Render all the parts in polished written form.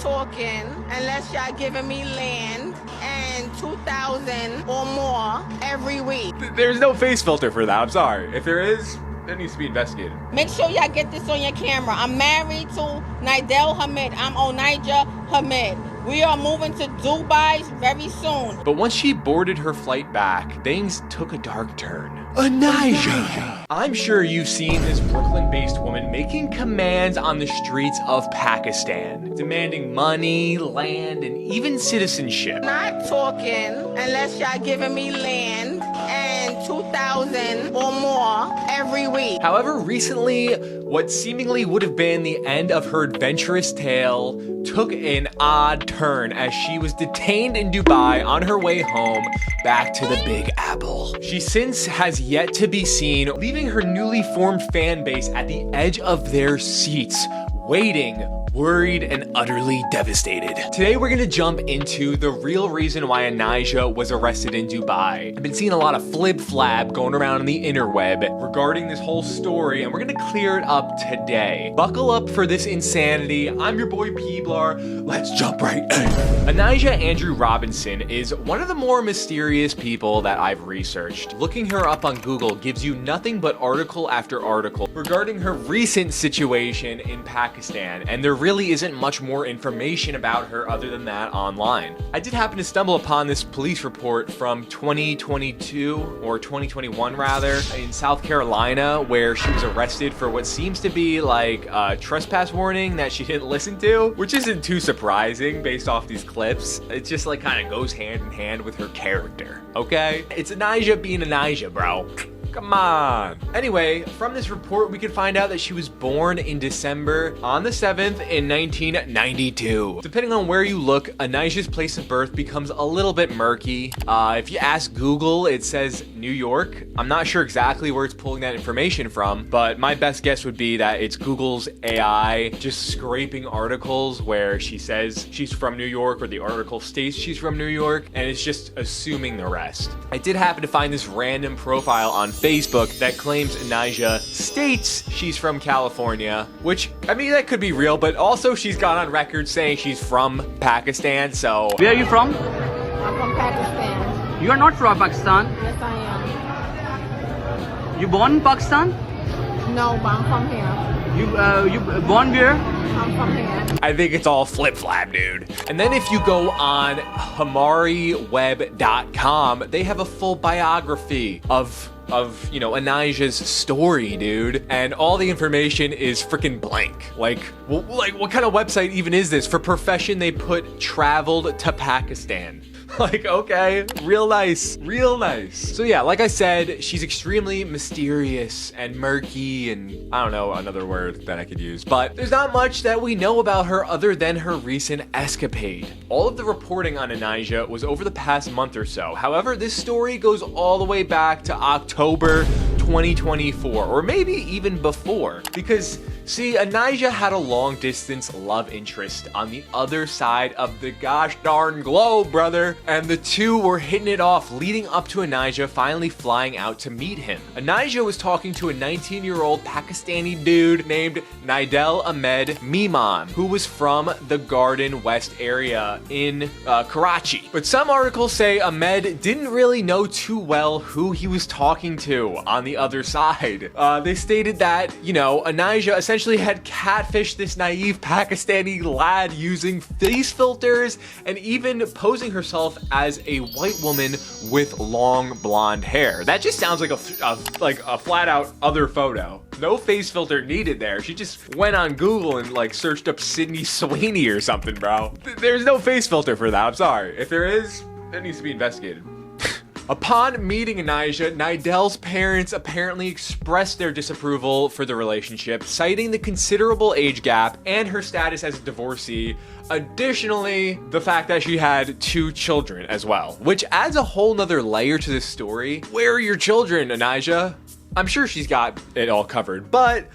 talking unless y'all giving me land and 2,000 or more every week. There's no face filter for that. I'm sorry. If there is, it needs to be investigated. Make sure y'all get this on your camera. I'm married to Nidel Hamid. I'm Onijah Hamid. We are moving to Dubai very soon. But once she boarded her flight back, things took a dark turn. Onijah! I'm sure you've seen this Brooklyn-based woman making commands on the streets of Pakistan, demanding money, land, and even citizenship. Not talking unless y'all giving me land and 2,000 or more every week. However, recently, what seemingly would have been the end of her adventurous tale took an odd turn as she was detained in Dubai on her way home back to the Big Apple. She since has yet to be seen, leaving her newly formed fan base at the edge of their seats, waiting, worried, and utterly devastated. Today we're gonna jump into the real reason why Onijah was arrested in Dubai. I've been seeing a lot of flip-flab going around on the interweb regarding this whole story, and we're gonna clear it up today. Buckle up for this insanity. I'm your boy Peablar. Let's jump right in. Onijah Andrew Robinson is one of the more mysterious people that I've researched. Looking her up on Google gives you nothing but article after article regarding her recent situation in Pakistan, and there really isn't much more information about her other than that online. I did happen to stumble upon this police report from 2022 or 2021 rather in South Carolina, where she was arrested for what seems to be like a trespass warning that she didn't listen to, which isn't too surprising based off these clips. It just like kind of goes hand in hand with her character, okay? It's Onijah being Onijah, bro. Come on. Anyway, from this report, we could find out that she was born in December on the 7th in 1992. Depending on where you look, Onijah's place of birth becomes a little bit murky. If you ask Google, it says New York. I'm not sure exactly where it's pulling that information from, but my best guess would be that it's Google's AI just scraping articles where she says she's from New York or the article states she's from New York, and it's just assuming the rest. I did happen to find this random profile on Facebook that claims Onijah states she's from California, which, I mean, that could be real, but also she's gone on record saying she's from Pakistan, so... Where are you from? I'm from Pakistan. You are not from Pakistan. Yes, I am. You born in Pakistan? No, but I'm from here. You born where? I'm from here. I think it's all flip-flap, dude. And then if you go on HamariWeb.com, they have a full biography of Onijah's story, dude. And all the information is freaking blank. Like what kind of website even is this? For profession, they put traveled to Pakistan. Like, okay, real nice, real nice. So yeah, like I said, she's extremely mysterious and murky, and I don't know another word that I could use, but there's not much that we know about her other than her recent escapade. All of the reporting on Onijah was over the past month or so. However, this story goes all the way back to October 2024, or maybe even before, because see, Onijah had a long-distance love interest on the other side of the gosh darn globe, brother, and the two were hitting it off, leading up to Onijah finally flying out to meet him. Onijah was talking to a 19-year-old Pakistani dude named Nidel Ahmed Mimon, who was from the Garden West area in Karachi. But some articles say Ahmed didn't really know too well who he was talking to on the other side. They stated that, Onijah essentially had catfished this naive Pakistani lad using face filters and even posing herself as a white woman with long blonde hair. That just sounds like a flat out other photo. No face filter needed there. She just went on Google and searched up Sydney Sweeney or something, bro. There's no face filter for that. I'm sorry. If there is, it needs to be investigated. Upon meeting Onijah, Nidel's parents apparently expressed their disapproval for the relationship, citing the considerable age gap and her status as a divorcee. Additionally, the fact that she had 2 children as well, which adds a whole nother layer to this story. Where are your children, Onijah? I'm sure she's got it all covered, but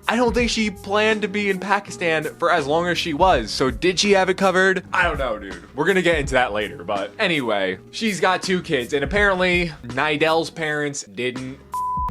I don't think she planned to be in Pakistan for as long as she was. So did she have it covered? I don't know, dude. We're gonna get into that later. But anyway, she's got 2 kids, and apparently Nidel's parents didn't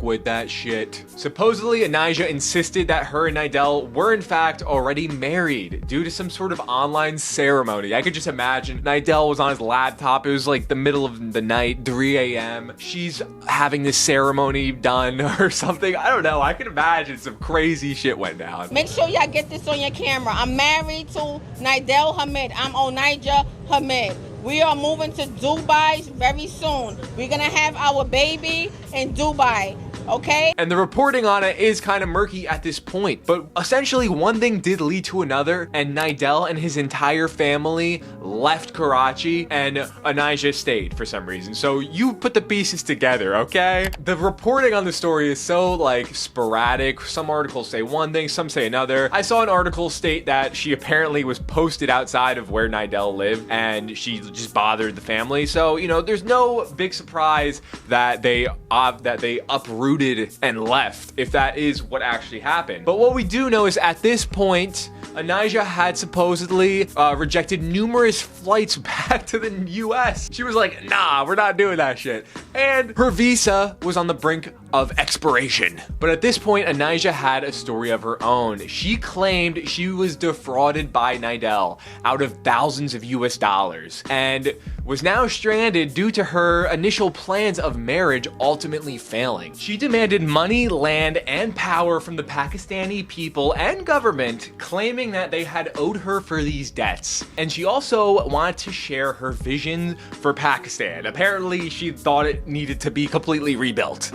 fuck with that shit. Supposedly, Onijah insisted that her and Nidell were in fact already married due to some sort of online ceremony. I could just imagine Nidell was on his laptop. It was like the middle of the night, 3 a.m. She's having this ceremony done or something. I don't know. I can imagine some crazy shit went down. Make sure y'all get this on your camera. I'm married to Nidell Hamid. I'm Onijah Hamid. We are moving to Dubai very soon. We're gonna have our baby in Dubai, okay? And the reporting on it is kind of murky at this point, but essentially one thing did lead to another, and Nidell and his entire family left Karachi and Onijah stayed for some reason. So you put the pieces together, okay? The reporting on the story is so like sporadic. Some articles say one thing, some say another. I saw an article state that she apparently was posted outside of where Nidell lived and she just bothered the family. So, you know, there's no big surprise that they uprooted and left, if that is what actually happened. But what we do know is at this point, Onijah had supposedly rejected numerous flights back to the US. She was like, nah, we're not doing that shit. And her visa was on the brink of expiration. But at this point, Onijah had a story of her own. She claimed she was defrauded by Nidell out of thousands of US dollars and was now stranded due to her initial plans of marriage ultimately failing. She demanded money, land, and power from the Pakistani people and government, claiming that they had owed her for these debts. And she also wanted to share her vision for Pakistan. Apparently, she thought it needed to be completely rebuilt.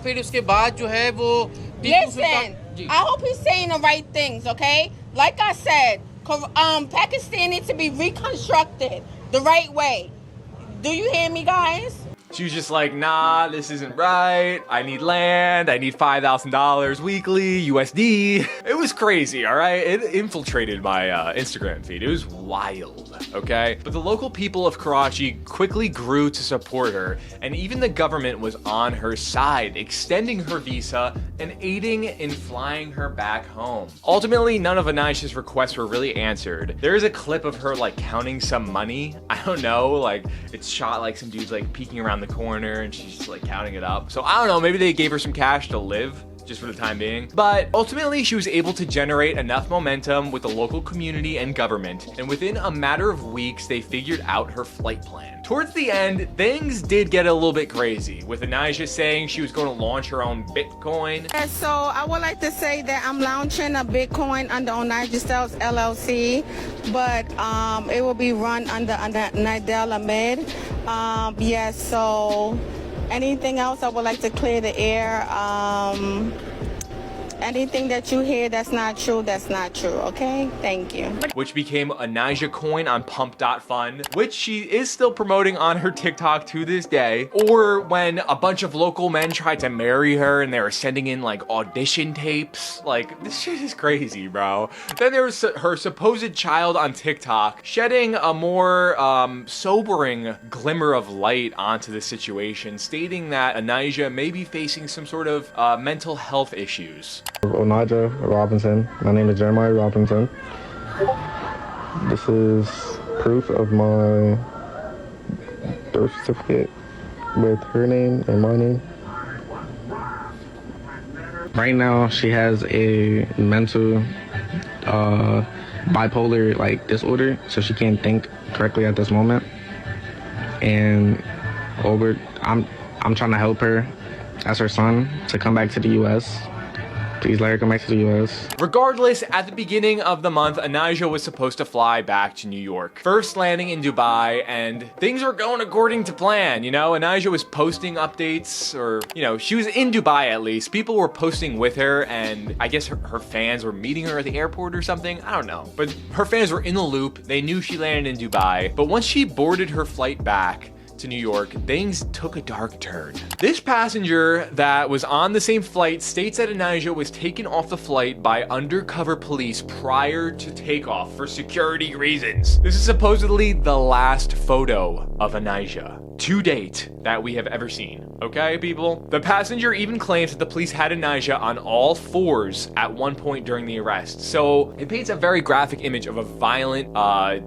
Listen, I hope he's saying the right things, okay? Like I said, Pakistan needs to be reconstructed the right way. Do you hear me, guys? She was just like, nah, this isn't right. I need land. I need $5,000 weekly, USD. It was crazy, all right? It infiltrated my Instagram feed. It was wild, okay? But the local people of Karachi quickly grew to support her, and even the government was on her side, extending her visa and aiding in flying her back home. Ultimately, none of Onijah's requests were really answered. There is a clip of her like counting some money. I don't know, like it's shot like some dude's like peeking around the corner and she's just like counting it up. So I don't know, maybe they gave her some cash to live just for the time being. But ultimately, she was able to generate enough momentum with the local community and government, and within a matter of weeks, they figured out her flight plan. Towards the end, things did get a little bit crazy, with Onijah saying she was going to launch her own Bitcoin. And so I would like to say that I'm launching a Bitcoin under Onijah Styles LLC, but it will be run under Nidell Hamid. Yes, so anything else I would like to clear the air. Anything that you hear that's not true, okay? Thank you. Which became Onijah Coin on Pump.Fun, which she is still promoting on her TikTok to this day. Or when a bunch of local men tried to marry her and they were sending in like audition tapes. Like, this shit is crazy, bro. Then there was her supposed child on TikTok shedding a more sobering glimmer of light onto the situation, stating that Onijah may be facing some sort of mental health issues. Onijah Robinson. My name is Jeremiah Robinson. This is proof of my birth certificate with her name and my name. Right now, she has a mental bipolar like disorder, so she can't think correctly at this moment. And I'm trying to help her as her son to come back to the U.S. Please let her come back to the U.S. Regardless, at the beginning of the month, Onijah was supposed to fly back to New York, first landing in Dubai, and things were going according to plan. You know, Onijah was posting updates, or, you know, she was in Dubai at least. People were posting with her, and I guess her fans were meeting her at the airport or something. I don't know. But her fans were in the loop. They knew she landed in Dubai. But once she boarded her flight back to New York, things took a dark turn. This passenger that was on the same flight states that Onijah was taken off the flight by undercover police prior to takeoff for security reasons. This is supposedly the last photo of Onijah. to date that we have ever seen. Okay, people? The passenger even claims that the police had Onijah on all fours at one point during the arrest. So it paints a very graphic image of a violent,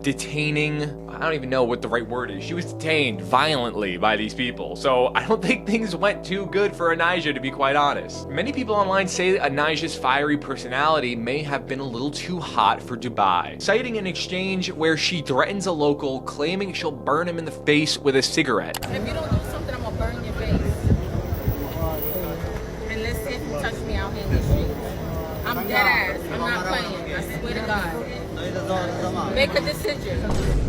detaining, I don't even know what the right word is. She was detained violently by these people. So I don't think things went too good for Onijah, to be quite honest. Many people online say that Onijah's fiery personality may have been a little too hot for Dubai, citing an exchange where she threatens a local, claiming she'll burn him in the face with a cigarette. If you don't do something, I'm gonna burn your face. And let's see if you touch me out here in the streets. I'm dead ass. I'm not playing. I swear to God. Make a decision.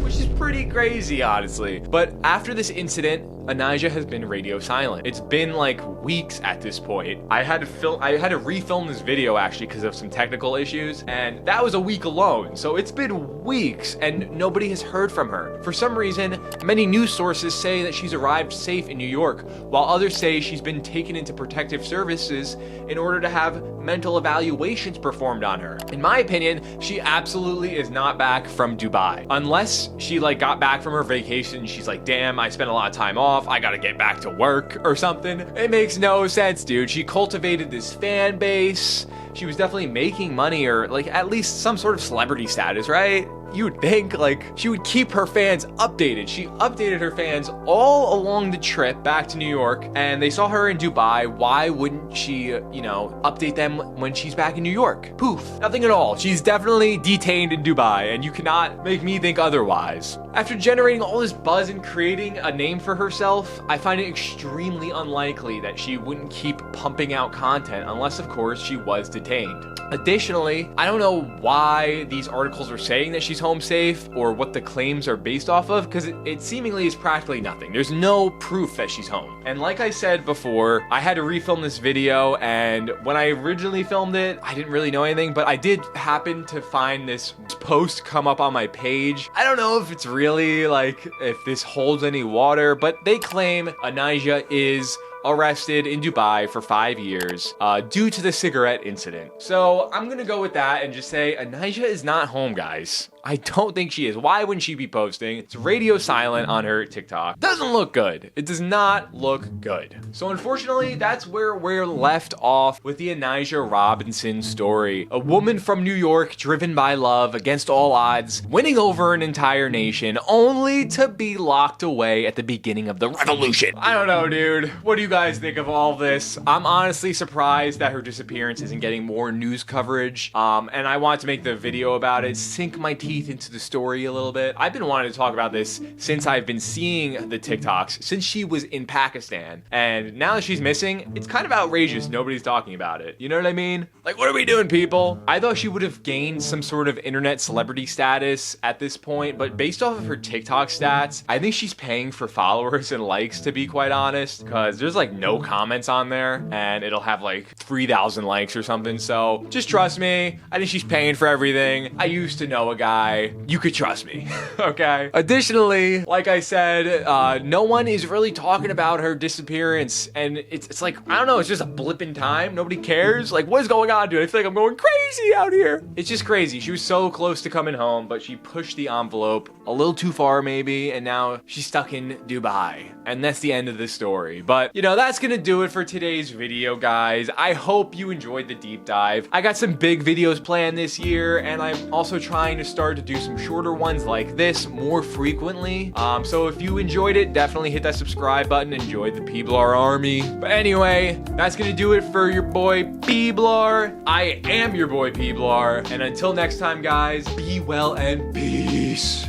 Which is pretty crazy, honestly. But after this incident, Onijah has been radio silent. It's been like weeks at this point. I had to refilm this video actually because of some technical issues, and that was a week alone. So it's been weeks and nobody has heard from her. For some reason, many news sources say that she's arrived safe in New York, while others say she's been taken into protective services in order to have mental evaluations performed on her. In my opinion, she absolutely is not back from Dubai. Unless she like got back from her vacation, she's like, damn, I spent a lot of time off, I gotta get back to work or something. It makes no sense, dude. She cultivated this fan base. She was definitely making money, or like at least some sort of celebrity status, right? You would think like she would keep her fans updated. She updated her fans all along the trip back to New York, and they saw her in Dubai. Why wouldn't she, update them when she's back in New York? Poof, nothing at all. She's definitely detained in Dubai, and you cannot make me think otherwise. After generating all this buzz and creating a name for herself, I find it extremely unlikely that she wouldn't keep pumping out content unless, of course, she was detained. Additionally, I don't know why these articles are saying that she's home safe or what the claims are based off of, because it seemingly is practically nothing. There's no proof that she's home. And like I said before, I had to refilm this video, and when I originally filmed it, I didn't really know anything, but I did happen to find this post come up on my page. I don't know if it's really like, if this holds any water, but they claim Onijah is arrested in Dubai for 5 years due to the cigarette incident. So I'm gonna go with that and just say Onijah is not home, guys. I don't think she is. Why wouldn't she be posting? It's radio silent on her TikTok. Doesn't look good. It does not look good. So unfortunately, that's where we're left off with the Onijah Robinson story. A woman from New York driven by love against all odds, winning over an entire nation only to be locked away at the beginning of the revolution. I don't know, dude. What do you guys think of all this? I'm honestly surprised that her disappearance isn't getting more news coverage. And I want to make the video about it, sink my teeth into the story a little bit. I've been wanting to talk about this since I've been seeing the TikToks, since she was in Pakistan. And now that she's missing, it's kind of outrageous nobody's talking about it. You know what I mean? Like, what are we doing, people? I thought she would have gained some sort of internet celebrity status at this point, but based off of her TikTok stats, I think she's paying for followers and likes, to be quite honest, because there's like no comments on there, and it'll have like 3,000 likes or something. So just trust me. I think she's paying for everything. I used to know a guy. You could trust me. Okay. Additionally, like I said, no one is really talking about her disappearance, and it's like, I don't know, it's just a blip in time. Nobody cares. Like, what is going on, dude? I feel like I'm going crazy out here. It's just crazy. She was so close to coming home, but she pushed the envelope a little too far maybe, and now she's stuck in Dubai. And that's the end of the story. But, that's gonna do it for today's video, guys. I hope you enjoyed the deep dive. I got some big videos planned this year, and I'm also trying to start to do some shorter ones like this more frequently. So if you enjoyed it, definitely hit that subscribe button. Enjoy the Peablar army. But anyway, that's gonna do it for your boy Peablar. I am your boy Peablar, and until next time, guys, be well and peace.